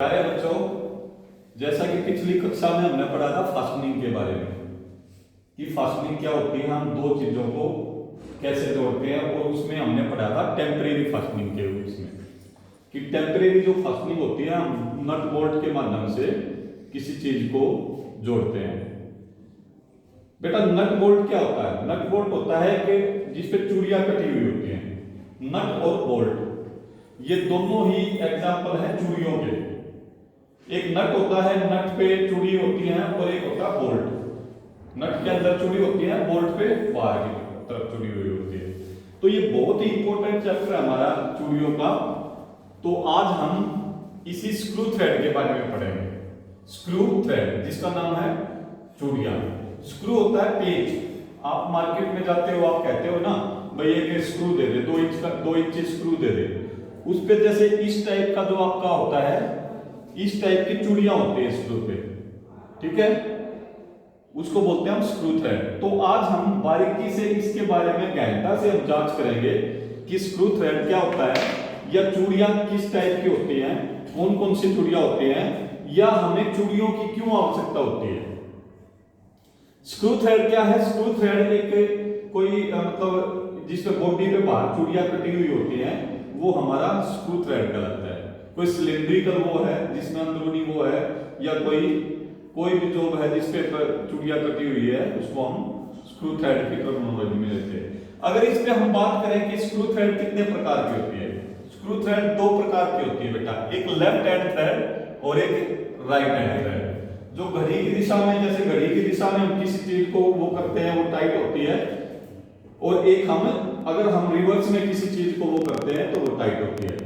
प्यारे बच्चों, जैसा कि पिछली कक्षा में हमने पढ़ा था फास्टनिंग के बारे में कि फास्टनिंग क्या होती है, हम दो चीजों को कैसे जोड़ते हैं। और उसमें हमने पढ़ा था टेम्परेरी फास्टनिंग के उसमें कि टेम्परेरी जो फास्टनिंग होती है हम नट बोल्ट के माध्यम से किसी चीज को जोड़ते हैं। बेटा नट बोल्ट क्या होता है? नट बोल्ट होता है कि जिसपे चूड़ियां कटी हुई होती हैं। नट और बोल्ट ये दोनों ही एग्जाम्पल है चूड़ियों के। एक नट होता है, नट पे चूड़ी होती है, और एक होता है बोल्ट। नट के अंदर चूड़ी होती है, बोल्ट पे बाहर की तरफ चूड़ी हुई होती है। तो ये बहुत ही इंपॉर्टेंट चैप्टर है हमारा चूड़ियों का। तो आज हम इसी स्क्रू थ्रेड के बारे में पढ़ेंगे। स्क्रू थ्रेड जिसका नाम है चूड़ियां। स्क्रू होता है पेच। आप मार्केट में जाते हो, आप कहते हो ना भाई एक स्क्रू दे दे, 2 इंच का 2 इंच स्क्रू दे दे। उस पे जैसे इस टाइप का जो आपका होता है, इस टाइप की चूड़ियां होती है स्क्रू पे, ठीक है, उसको बोलते हैं हम स्क्रू थ्रेड। तो आज हम बारीकी से इसके बारे में गहनता से हम जांच करेंगे कि स्क्रू थ्रेड क्या होता है, या चूड़ियां किस टाइप की होती हैं, कौन कौन सी चूड़ियां होती हैं, या हमें चूड़ियों की क्यों आवश्यकता होती है। स्क्रू थ्रेड क्या है? स्क्रू थ्रेड एक कोई मतलब जिसपे बॉडी पे बाहर चूड़ियां कटी हुई होती हैं, वो हमारा स्क्रू थ्रेड कहलाता है। कोई सिलिंड्रिकल वो है जिसमें अंदरूनी वो है, या कोई भी जॉब है जिसपे चूड़ियां कटी हुई है, उसको हम स्क्रू थ्रेड की टर्मिनोलॉजी में लेते हैं। अगर इस पे हम बात करें कि स्क्रू थ्रेड कितने प्रकार की होती है, स्क्रू थ्रेड 2 प्रकार की होती है बेटा, एक लेफ्ट हैंड थ्रेड और एक राइट हैंड थ्रेड। जो घड़ी की दिशा में, जैसे घड़ी की दिशा में हम किसी चीज को वो करते हैं, वो टाइट होती है, और एक हम अगर हम रिवर्स में किसी चीज को वो करते हैं तो वो टाइट होती है।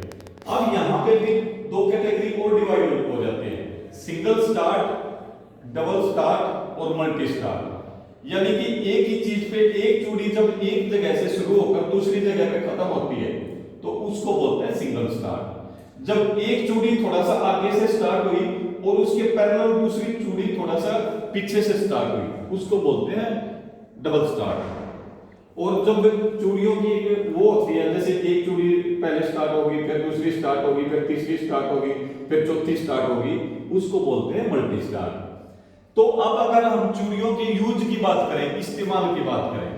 अब यहाँ पे भी 2 कैटेगरी और डिवाइड हो जाते हैं, सिंगल स्टार्ट, डबल स्टार्ट और मल्टी स्टार्ट। यानी कि एक ही चीज पे एक चूड़ी जब एक जगह से शुरू होकर दूसरी जगह पे खत्म होती है तो उसको बोलते हैं सिंगल स्टार्ट। जब एक चूड़ी थोड़ा सा आगे से स्टार्ट हुई और उसके पैरेलल दूसरी चूड़ी थोड़ा सा पीछे से स्टार्ट हुई, उसको बोलते हैं डबल स्टार्ट। और जब चूड़ियों की वो होती है, जैसे एक चूड़ी पहले स्टार्ट होगी, फिर दूसरी स्टार्ट होगी, फिर तीसरी स्टार्ट होगी, फिर चौथी स्टार्ट होगी, उसको बोलते हैं मल्टी स्टार्ट। तो अब अगर हम चूड़ियों के यूज की बात करें, इस्तेमाल की बात करें,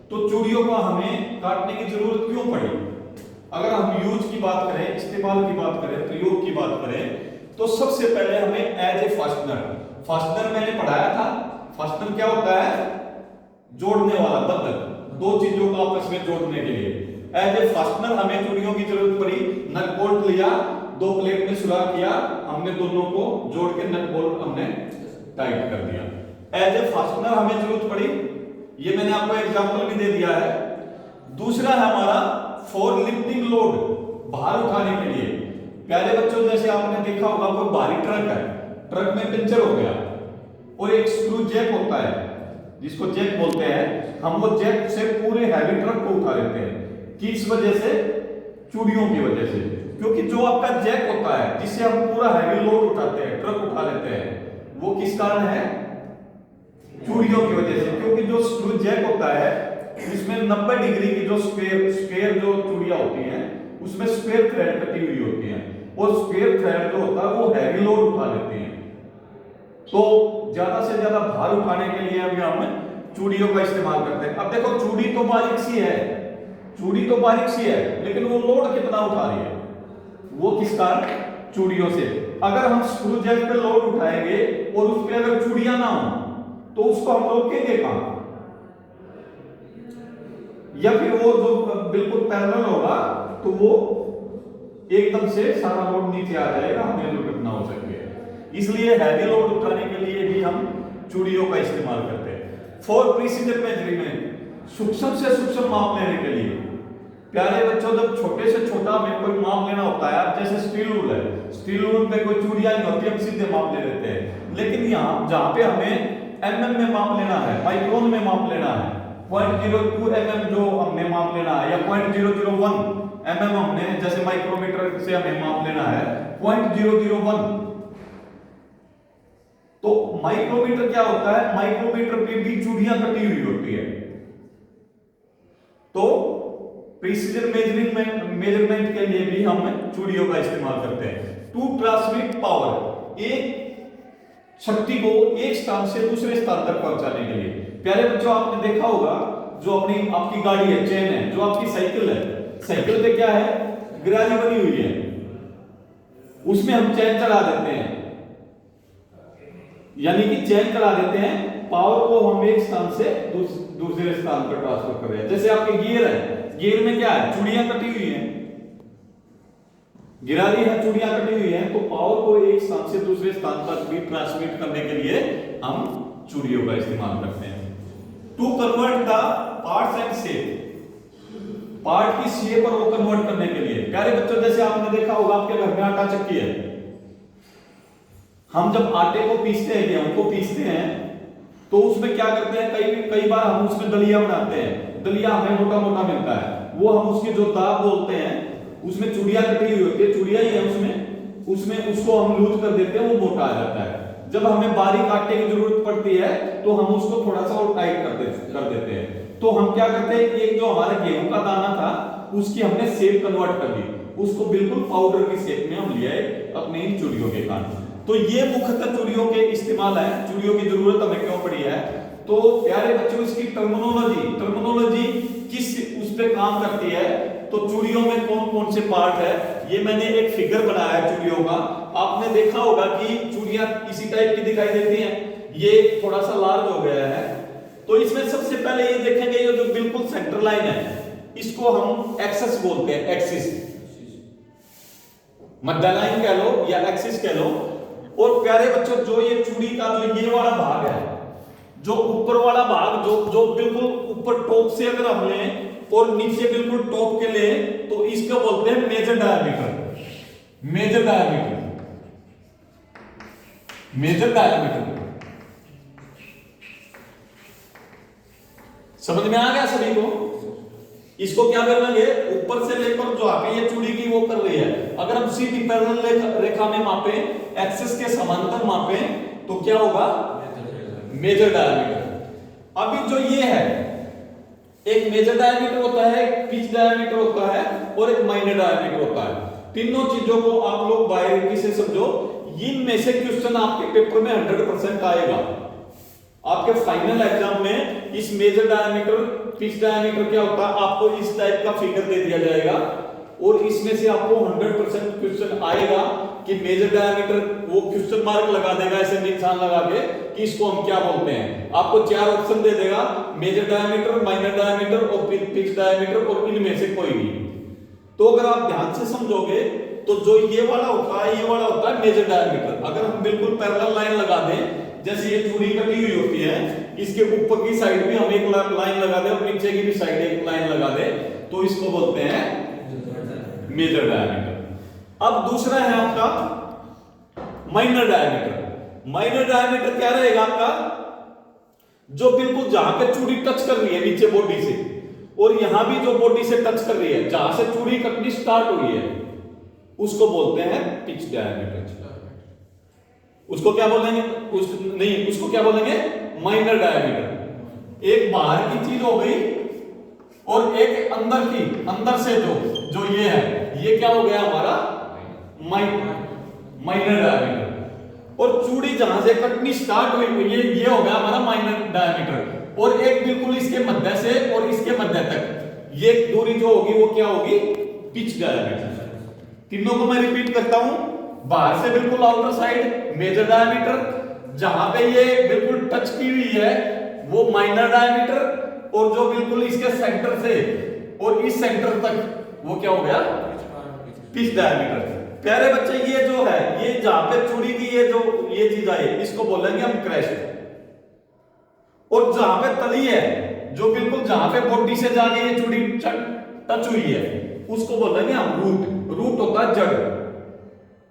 तो चूड़ियों को हमें काटने की जरूरत क्यों पड़ी? अगर हम यूज की बात करें, इस्तेमाल की बात करें, प्रयोग की बात करें, तो सबसे पहले हमें एज ए फास्टनर मैंने पढ़ाया था। फास्टनर क्या होता है? जोड़ने वाला बंधक, 2 चीजों को आपस में जोड़ने के लिए। एज ए फास्टनर हमें चूड़ियों की जरूरत पड़ी। नट बोल्ट लिया, 2 प्लेट में सुराख किया, हमने दोनों को जोड़ के नट बोल्ट हमने टाइट कर दिया। एज ए फास्टनर हमें जरूरत पड़ी, ये मैंने आपको एग्जांपल भी दे दिया है। दूसरा है हमारा फॉर लिफ्टिंग लोड, भार उठाने के लिए। प्यारे बच्चों, जैसे आपने देखा होगा कोई भारी ट्रक है, ट्रक में पंचर हो गया और एक स्क्रू जैक होता है जिसको जैक बोलते हैं, हम वो जैक से पूरे हैवी ट्रक को उठा लेते हैं। किस वजह से? चूड़ियों की वजह से। क्योंकि जो आपका जैक होता है जिससे हम पूरा हैवी लोड उठाते हैं, ट्रक उठा लेते हैं, वो किस कारण है? चूड़ियों की वजह से। क्योंकि जो स्क्रू जैक होता है इसमें 90 डिग्री की जो स्क्वायर जो चूड़ियां होती हैं उसमें स्क्वायर थ्रेड कटी हुई होती है, और स्क्वायर थ्रेड जो होता है वो हैवी लोड उठा लेते हैं। तो ज्यादा से ज्यादा भार उठाने के लिए हम चूड़ियों का इस्तेमाल करते हैं। अब देखो चूड़ी तो बारीक सी है, चूड़ी तो बारीक सी है, लेकिन वो लोड कितना उठा रही है? वो किस कारण? चूड़ियों से। अगर हम स्क्रू जैक पे लोड उठाएंगे और उस पे अगर चूड़ियां ना हो तो उसको हम रोकेंगे कहां? या फिर वो जो बिल्कुल पैरेलल होगा तो वो एकदम से सारा लोड नीचे आ जाएगा, हमें दुर्घटना हो सकती है। इसलिए हैवी लोड उठाने के लिए भी हम चूड़ियों का इस्तेमाल करते हैं। फॉर प्रिसीजन मेजरमेंट, सूक्ष्म से सूक्ष्म माप लेने के लिए। प्यारे बच्चों, जब छोटे से छोटा हमें कोई माप लेना होता है, जैसे स्टील रूल है, स्टील रूल पे कोई चूड़ियां नहीं होती, हम सीधे माप ले लेते हैं। लेकिन यहाँ जहां पे हमें mm में माप लेना है, माइक्रोन में माप लेना है, 0.02 mm जो हमने माप लेना है, या 0.001 mm हमने, जैसे माइक्रोमीटर से हमें माप लेना है 0.001। तो माइक्रोमीटर क्या होता है? माइक्रोमीटर पे भी चूड़ियां कटी हुई होती है। तो प्रिसीजन मेजरमेंट के लिए भी हम चूड़ियों का इस्तेमाल करते हैं। टू ट्रांसमिट पावर, एक शक्ति को एक स्थान से दूसरे स्थान तक पहुंचाने के लिए। प्यारे बच्चों, आपने देखा होगा जो अपनी आपकी गाड़ी है, चेन है, जो आपकी साइकिल है, साइकिल पे क्या है, गिरारी बनी हुई है, उसमें हम चेन चला देते हैं, यानी कि चेन चला देते हैं, पावर को हम एक स्थान से दूसरे स्थान पर ट्रांसफर कर रहे हैं। जैसे आपके गियर है, गियर में क्या है, चूड़ियां कटी हुई हैं, गिरारी है, चूड़ियां कटी हुई हैं, तो पावर को एक स्थान से दूसरे स्थान तक भी ट्रांसमिट करने के लिए हम चूड़ियों का इस्तेमाल करते हैं। To convert the parts and shape, part की शेप और वो कन्वर्ट करने के लिए। प्यारे बच्चों, जैसे आपने देखा होगा आपके घर में आटा चक्की है, हम जब आटे को पीसते हैं, गेहूं को पीसते हैं, तो उसमें क्या करते हैं, कई बार हम उसमें दलिया बनाते हैं, दलिया हमें मोटा मोटा मिलता है, वो हम उसकी जो दाब बोलते हैं, उसमें चूड़ियां कटी हुई होती है, चूड़ियां ही है उसमें उसको हम लूज कर देते हैं, वो मोटा आ जाता है। जब हमें बारीक आटे की जरूरत पड़ती है तो हम उसको थोड़ा सा और टाइट कर देते हैं। तो हम क्या करते हैं, एक जो हमारा गेहूं का दाना था उसकी हमने शेप कन्वर्ट कर दी, उसको बिल्कुल पाउडर की शेप में हम ले आए अपनी इन चूड़ियों के कारण। तो ये मुख्यतः चूड़ियों के इस्तेमाल है, चूड़ियों की जरूरत हमें क्यों पड़ी है। तो प्यारे बच्चों, इसकी टर्मिनोलॉजी किस उस पे काम करती है, तो चूड़ियों में कौन कौन से पार्ट है, ये मैंने एक फिगर बनाया है चूड़ियों का। आपने देखा होगा कि चूड़ियां इसी टाइप की दिखाई देती हैं, ये थोड़ा सा लार्ज हो गया है। तो इसमें सबसे पहले ये देखेंगे, ये जो बिल्कुल सेंटर लाइन है, इसको हम एक्सिस बोलते हैं, एक्सिस, मध्य लाइन कह लो या एक्सिस कह लो। और प्यारे बच्चों, जो ये चूड़ी का जो ये वाला भाग है, जो ऊपर वाला भाग, जो बिल्कुल ऊपर टॉप से अगर हम लें और नीचे बिल्कुल टॉप के लें, तो इसको बोलते हैं मेजर डायमीटर। मेजर डायमीटर समझ में आ गया सभी को। इसको क्या कर लेंगे, ऊपर से लेकर जो आपे ये चूड़ी की वो कर रही है, अगर हम सीधी पैरेलल रेखा में मापे, एक्सिस के समांतर मापे, तो क्या होगा, मेजर डायमीटर। अभी जो ये है, एक मेजर डायमीटर होता है, एक पिच डायमीटर होता है और एक माइनर डायमीटर होता है। तीनों चीजों को आप लोग बारीकी से समझो, इनमें से क्वेश्चन आपके पेपर में 100% आएगा। आपके फाइनल एग्जाम में इस मेजर डायमीटर, पिच डायमीटर क्या होता है, आपको इस टाइप का फिगर दे दिया जाएगा और इसमें से आपको 100% क्वेश्चन आएगा कि मेजर डायमीटर, वो क्वेश्चन मार्क लगा देगा ऐसे निशान लगा के कि इसको हम क्या बोलते हैं। आपको 4 ऑप्शन दे देगा, मेजर डायमीटर, माइनर डायमीटर और पिच डायमीटर, और इनमें से कोई भी। तो अगर आप ध्यान से समझोगे तो जो ये वाला होता है, ये वाला होता है मेजर डायमीटर। अगर हम बिल्कुल पैरेलल लाइन लगा दें, जैसे ये चूड़ी कटी हुई होती है, इसके ऊपर की साइड भी हम एक लाइन लगा दें और नीचे की भी साइड एक लाइन लगा दें, तो इसको बोलते हैं मेजर डायमीटर। अब दूसरा है आपका माइनर डायमीटर। माइनर डायमीटर क्या रहेगा आपका, जो बिल्कुल जहां पे चूड़ी टच कर रही है नीचे बॉडी से, और यहां भी जो बॉडी से टच कर रही है, जहां से चूड़ी कटनी स्टार्ट हुई है, उसको बोलते हैं पिच डायमीटर। उसको क्या बोलेंगे, उसको क्या बोलेंगे, माइनर डायमीटर। एक बाहर की चीज हो गई और एक अंदर की, अंदर से जो ये है, ये क्या हो गया हमारा माइनर डायमीटर। और चूड़ी जहां से कटनी स्टार्ट हुई, ये हो गया हमारा माइनर डायमीटर। और एक बिल्कुल इसके मध्य से और इसके मध्य तक ये दूरी जो होगी वो क्या होगी, पिच डायमीटर। तीनों को मैं रिपीट करता हूं, बाहर से बिल्कुल आउटर साइड मेजर डायमीटर, जहां पे ये बिल्कुल टच की हुई है वो माइनर डायमीटर, और जो बिल्कुल इसके सेंटर से और इस सेंटर तक वो क्या हो गया, पिच डायमीटर। प्यारे बच्चे, ये जो है, ये जहां पे चूड़ी की ये चीज आई, इसको बोलेंगे हम क्रेस्ट। और जहां पे तली है, जो बिल्कुल जहां पे बॉडी से जाके ये चूड़ी टच हुई है, उसको बोलेंगे हम रूट। रूट होता है जड़,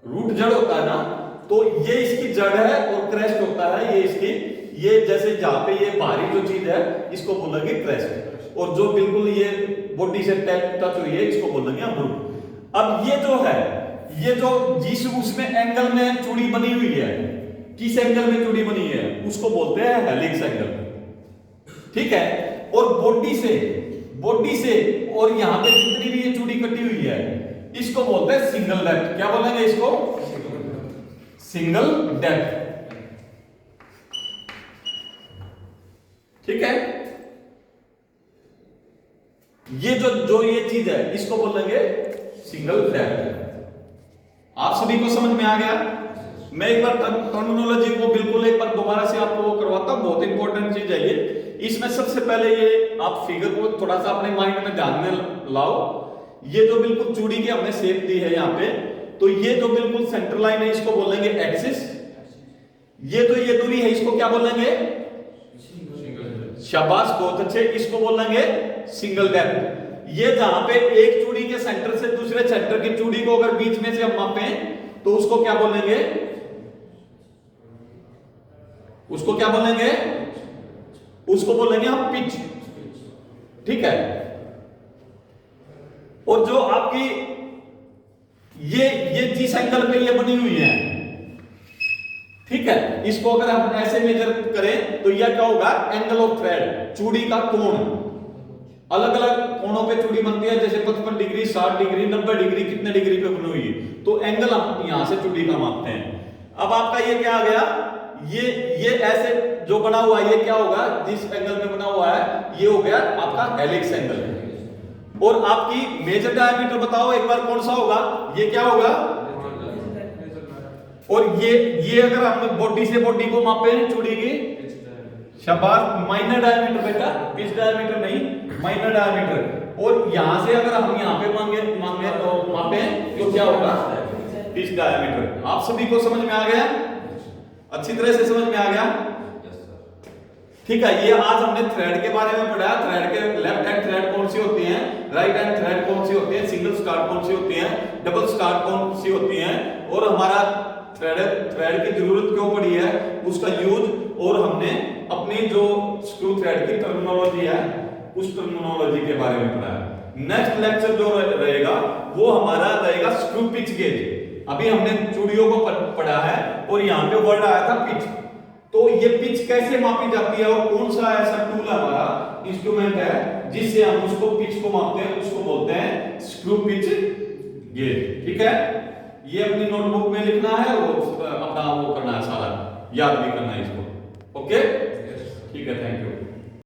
रूट जड़ होता है ना, तो ये इसकी जड़ है, और क्रेस्ट होता है ये इसकी, ये जैसे जहां पे ये बाहरी जो चीज है इसको बोलेंगे क्रेस्ट, और जो बिल्कुल ये बॉडी से टच हुई है इसको बोलेंगे हम रूट। अब ये जो है, ये जो जिस उसमें एंगल में चूड़ी बनी हुई है, किस एंगल में चूड़ी बनी है, उसको बोलते हैं हेलिक्स एंगल, ठीक है। और बॉडी से और यहां पे जितनी भी ये चूड़ी कटी हुई है, इसको बोलते हैं सिंगल लेफ्ट। क्या बोलेंगे इसको, सिंगल डेप्थ। ठीक है, ये जो ये चीज है इसको बोलेंगे सिंगल डेप्थ। आप सभी को समझ में आ गया? मैं एक बार टर्मिनोलॉजी को बिल्कुल एक बार दोबारा से आपको करवाता हूं, बहुत इंपॉर्टेंट चीज है ये। इसमें सबसे पहले ये आप फिगर को थोड़ा सा अपने माइंड में ध्यान में लाओ। ये जो बिल्कुल चूड़ी की हमने शेप दी है यहां पे, तो ये जो बिल्कुल सेंटर लाइन है इसको बोलेंगे एक्सिस। ये जो ये दूरी है इसको क्या बोलेंगे? शाबाश, बहुत अच्छे, इसको बोलेंगे सिंगल डेप्थ। ये जहां पे एक चूड़ी के सेंटर से दूसरे सेंटर की चूड़ी को अगर बीच में से हम मापें तो उसको क्या बोलेंगे? उसको क्या बोलेंगे? उसको बोलेंगे हम पिच। ठीक है, और जो आपकी ये जिस एंगल पे ये बनी हुई है, ठीक है, इसको अगर हम ऐसे मेजर करें तो यह क्या होगा? एंगल ऑफ थ्रेड, चूड़ी का कोण। अलग अलग कोणों पे चूड़ी बनती है, जैसे 55 डिग्री, 60 डिग्री, 90 डिग्री, कितने डिग्री पे बनी हुई है, तो एंगल हम यहां से चूड़ी का मापते हैं। अब आपका ये क्या आ गया? ये ऐसे जो बना हुआ है ये क्या होगा? जिस एंगल में बना हुआ है ये हो गया आपका हेलिक्स एंगल। और आपकी मेजर डायमीटर बताओ एक बार कौन सा होगा? ये क्या होगा? और ये अगर हम बॉडी से बॉडी को मापे चूड़ी की, शाबाश, माइनर डायमीटर बेटा, पिच डायमीटर नहीं, माइनर डायमीटर। और यहां से अगर हम यहां पे मांगे तो मापे तो क्या होगा? Pitch diameter. आप सभी को समझ में आ गया? अच्छी तरह से समझ में आ गया? ठीक है, ये आज हमने थ्रेड के बारे में पढ़ा। थ्रेड के लेफ्ट हैंड थ्रेड कौन सी होती हैं, राइट हैंड थ्रेड कौन सी होती है, सिंगल स्टार्ट कौन सी होती है, डबल स्टार्ट कौन सी होती है, और हमारा थ्रेड की जरूरत क्यों पड़ी है, उसका यूज, और हमने अपनी जो स्क्रू थ्रेड की टर्मिनोलॉजी है उस टर्मिनोलॉजी के बारे में पढ़ा है। नेक्स्ट लेक्चर जो रहेगा वो हमारा रहेगा स्क्रू पिच गेज। अभी हमने चूड़ियों को पढ़ा है और यहाँ पे वर्ड आया था पिच। तो ये पिच कैसे मापी जाती है और कौन सा ऐसा टूल हमारा इंस्ट्रूमेंट है जिससे हम उसको पिच को मापते हैं, उसको बोलते हैं स्क्रू पिच गेज। ठीक है, ये अपनी नोटबुक में लिखना है और अपना वो करना है, सारा याद भी करना है इसको। ओके, ठीक है, थैंक यू।